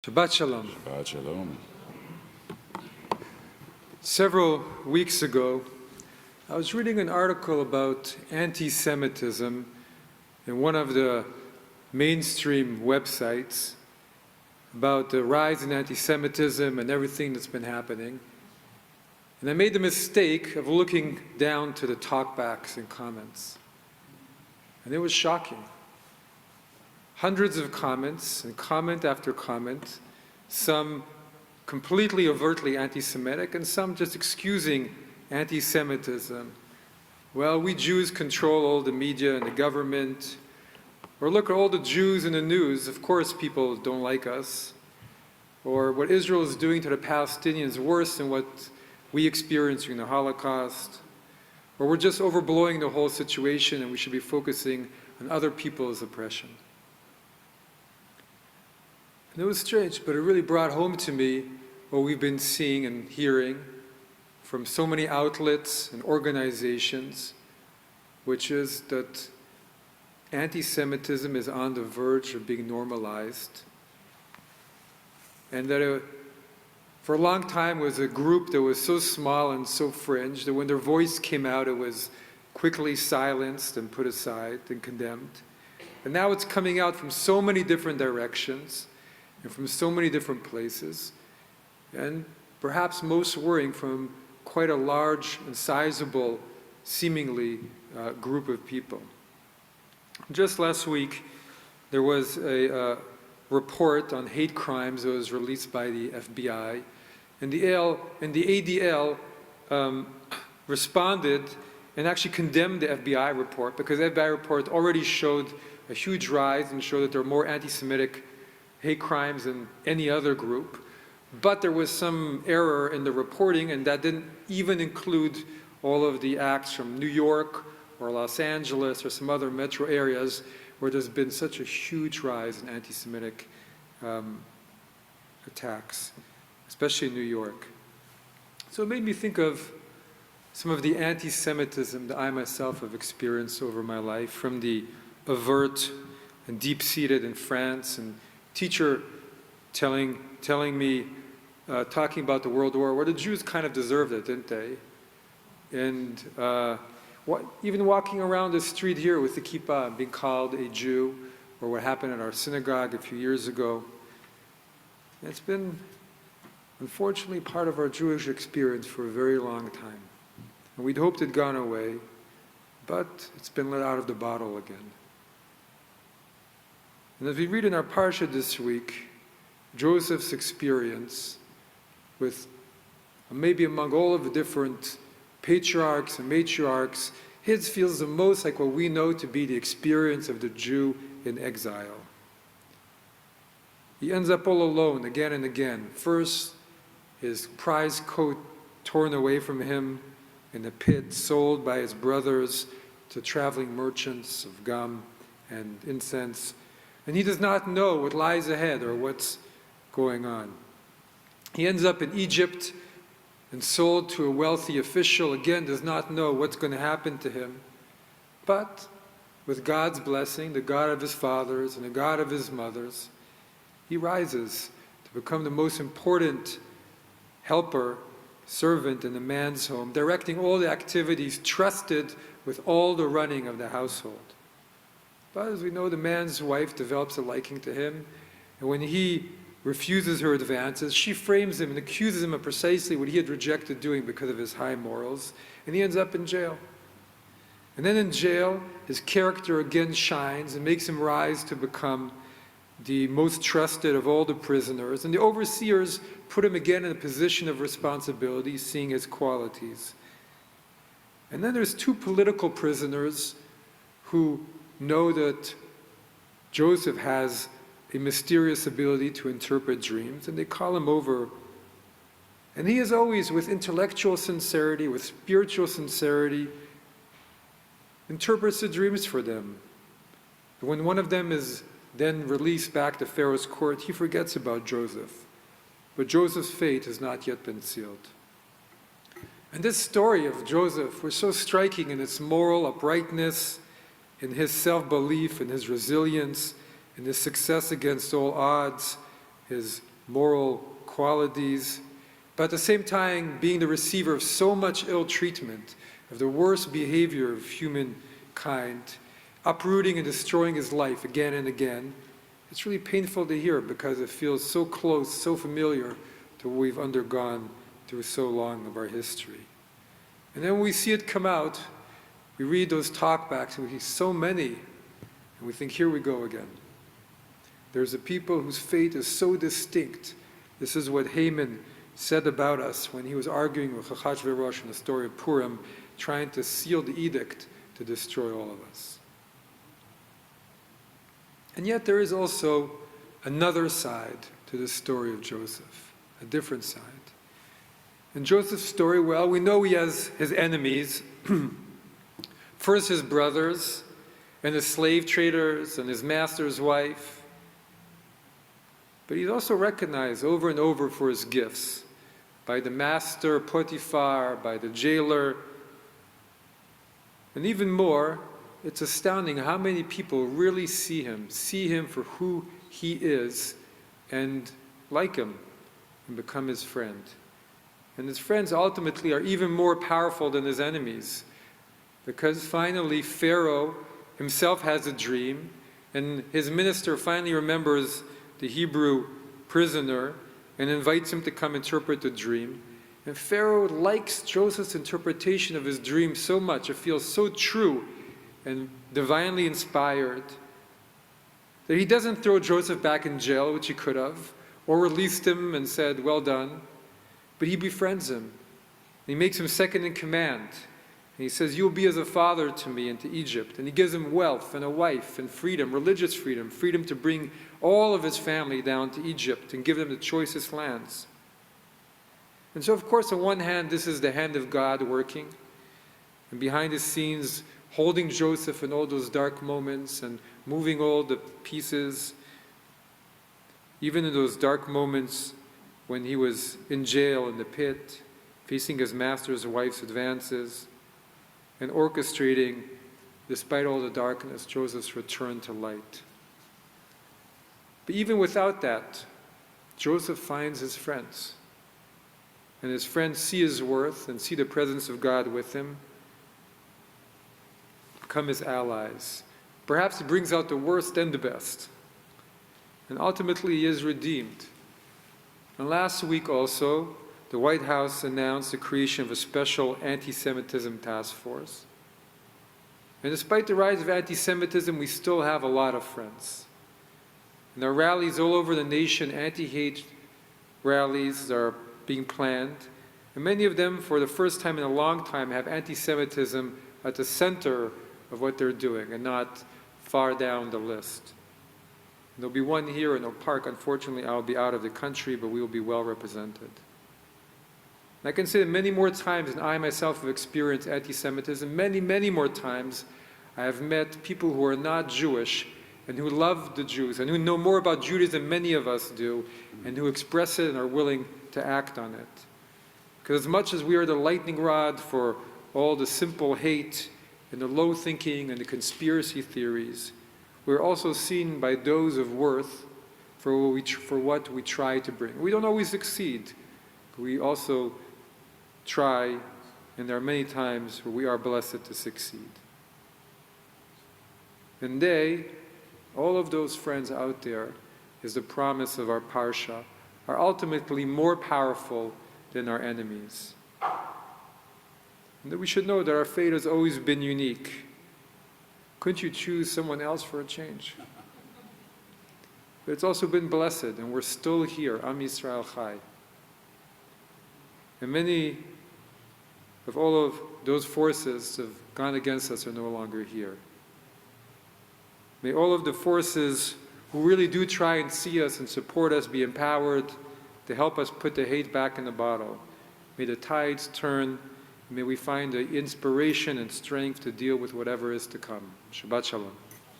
Shabbat Shalom. Shabbat Shalom. Several weeks ago, I was reading an article about anti-Semitism in one of the mainstream websites about the rise in anti-Semitism and everything that's been happening. And I made the mistake of looking down to the talkbacks and comments. And it was shocking. Hundreds of comments, and comment after comment, some completely overtly anti-Semitic, and some just excusing anti-Semitism. Well, we Jews control all the media and the government. Or look at all the Jews in the news. Of course people don't like us. Or what Israel is doing to the Palestinians worse than what we experienced during the Holocaust. Or we're just overblowing the whole situation and we should be focusing on other people's oppression. And it was strange, but it really brought home to me what we've been seeing and hearing from so many outlets and organizations, which is that anti-Semitism is on the verge of being normalized. And that it, for a long time, was a group that was so small and so fringe that when their voice came out, it was quickly silenced and put aside and condemned. And now it's coming out from so many different directions and from so many different places, and perhaps most worrying from quite a large and sizable, seemingly, group of people. Just last week, there was a report on hate crimes that was released by the FBI, and the ADL responded and actually condemned the FBI report, because the FBI report already showed a huge rise and showed that there are more anti-Semitic hate crimes than any other group. But there was some error in the reporting, and that didn't even include all of the acts from New York or Los Angeles or some other metro areas where there's been such a huge rise in anti-Semitic attacks, especially in New York. So it made me think of some of the anti-Semitism that I myself have experienced over my life, from the overt and deep-seated in France, and teacher telling me, talking about the World War, where the Jews kind of deserved it, didn't they? And even walking around the street here with the kippah and being called a Jew, or what happened at our synagogue a few years ago. It's been, unfortunately, part of our Jewish experience for a very long time. And we'd hoped it'd gone away, but it's been let out of the bottle again. And as we read in our parsha this week, Joseph's experience with, maybe among all of the different patriarchs and matriarchs, his feels the most like what we know to be the experience of the Jew in exile. He ends up all alone again and again. First, his prized coat torn away from him in a pit, sold by his brothers to traveling merchants of gum and incense. And he does not know what lies ahead or what's going on. He ends up in Egypt and sold to a wealthy official, again does not know what's going to happen to him. But with God's blessing, the God of his fathers and the God of his mothers, he rises to become the most important helper, servant in the man's home, directing all the activities, trusted with all the running of the household. But as we know, the man's wife develops a liking to him, and when he refuses her advances, she frames him and accuses him of precisely what he had rejected doing because of his high morals, and he ends up in jail. And then in jail, his character again shines and makes him rise to become the most trusted of all the prisoners, and the overseers put him again in a position of responsibility, seeing his qualities. And then there's two political prisoners who know that Joseph has a mysterious ability to interpret dreams, and they call him over. And he is always, with intellectual sincerity, with spiritual sincerity, interprets the dreams for them. When one of them is then released back to Pharaoh's court, he forgets about Joseph. But Joseph's fate has not yet been sealed. And this story of Joseph was so striking in its moral uprightness, in his self-belief, in his resilience, in his success against all odds, his moral qualities, but at the same time being the receiver of so much ill treatment, of the worst behavior of humankind, uprooting and destroying his life again and again. It's really painful to hear because it feels so close, so familiar to what we've undergone through so long of our history. And then when we see it come out, we read those talkbacks and we see so many, and we think, here we go again. There's a people whose fate is so distinct. This is what Haman said about us when he was arguing with Achashverosh in the story of Purim, trying to seal the edict to destroy all of us. And yet there is also another side to the story of Joseph, a different side. In Joseph's story, well, we know he has his enemies. First his brothers, and his slave traders, and his master's wife. But he's also recognized over and over for his gifts by the master Potiphar, by the jailer. And even more, it's astounding how many people really see him for who he is, and like him, and become his friend. And his friends ultimately are even more powerful than his enemies, because finally Pharaoh himself has a dream, and his minister finally remembers the Hebrew prisoner and invites him to come interpret the dream. And Pharaoh likes Joseph's interpretation of his dream so much, it feels so true and divinely inspired, that he doesn't throw Joseph back in jail, which he could have, or released him and said, well done, but he befriends him. He makes him second in command. And he says, you'll be as a father to me and to Egypt. And he gives him wealth and a wife and freedom, religious freedom, freedom to bring all of his family down to Egypt and give them the choicest lands. And so, of course, on one hand, this is the hand of God working. And behind the scenes, holding Joseph in all those dark moments and moving all the pieces. Even in those dark moments when he was in jail in the pit, facing his master's wife's advances, and orchestrating, despite all the darkness, Joseph's return to light. But even without that, Joseph finds his friends. And his friends see his worth and see the presence of God with him, become his allies. Perhaps he brings out the worst and the best. And ultimately he is redeemed. And last week also, the White House announced the creation of a special anti-Semitism task force. And despite the rise of anti-Semitism, we still have a lot of friends. And there are rallies all over the nation, anti-hate rallies are being planned. And many of them, for the first time in a long time, have anti-Semitism at the center of what they're doing and not far down the list. And there'll be one here in Oak Park. Unfortunately, I'll be out of the country, but we will be well represented. And I can say that many more times than I myself have experienced anti-Semitism, many, many more times I have met people who are not Jewish and who love the Jews and who know more about Judaism than many of us do and who express it and are willing to act on it. Because as much as we are the lightning rod for all the simple hate and the low thinking and the conspiracy theories, we're also seen by those of worth for what we try to bring. We don't always succeed, but we also try, and there are many times where we are blessed to succeed. And all of those friends out there, is the promise of our Parsha, are ultimately more powerful than our enemies. And that we should know that our fate has always been unique. Couldn't you choose someone else for a change? But it's also been blessed, and we're still here, Am Yisrael Chai. And many of all of those forces that have gone against us are no longer here. May all of the forces who really do try and see us and support us be empowered to help us put the hate back in the bottle. May the tides turn. May we find the inspiration and strength to deal with whatever is to come. Shabbat Shalom.